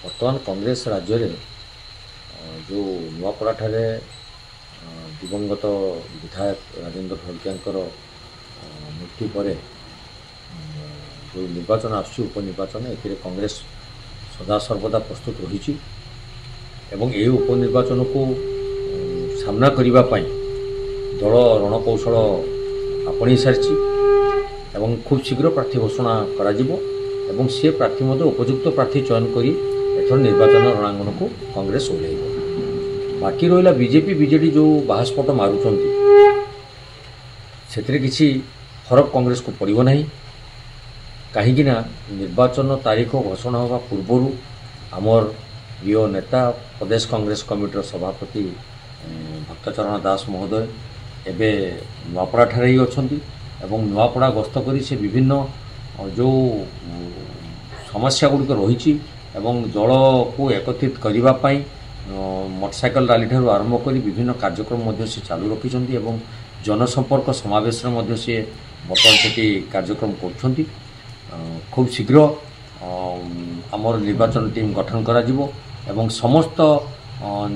बर्तमान कांग्रेस राज्य रे जो नुआपड़ा ठारे दिवंगत विधायक राजेंद्र फड़कियांकर मृत्यु पर जो निर्वाचन आसु उपनिर्वाचन ए कांग्रेस सदा सर्वदा प्रस्तुत रही एवं ये उपनिर्वाचन को सामना करने दल रणकौशल आपणी सारी एवं खूब शीघ्र प्रार्थी घोषणा करा सी प्रार्थी उपयुक्त प्रार्थी चयन कर एथर निर्वाचन रणांगन को कांग्रेस ओह्लैब। बाकी रहा बीजेपी बीजेडी जो बाहास्पट मारुंट से किसी फरक कांग्रेस को पड़ो ना कहीं निर्वाचन तारीख घोषणा होगा पूर्वर आमर प्रिय नेता प्रदेश कांग्रेस कमिटर सभापति भक्तचरण दास महोदय एबे नुआपड़ा ठारे ही अछंती एवं नुआपड़ा गस्त करी से विभिन्न जो समस्या गुड़िक रही एवं जल को एकत्रित करने मोटरसाइकल रैली ठारू आरंभ कर विभिन्न कार्यक्रम से चालू रखिंट एवं जनसंपर्क समावेश से बर्तमान से कार्यक्रम कर खूब शीघ्र आमर निर्वाचन टीम गठन करा एवं समस्त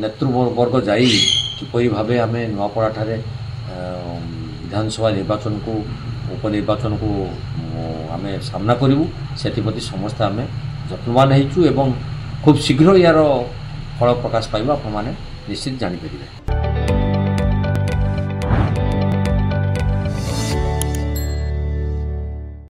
नेतृवर्ग जाई किपरि भावे आम नुआपड़ा ठारे विधानसभा निर्वाचन को उपनिर्वाचन को आम सामना करूँ से समस्त आम जत्नवान होइछु एवं खूब शीघ्र यार फल प्रकाश पाइबा आपने निश्चित जानीपर।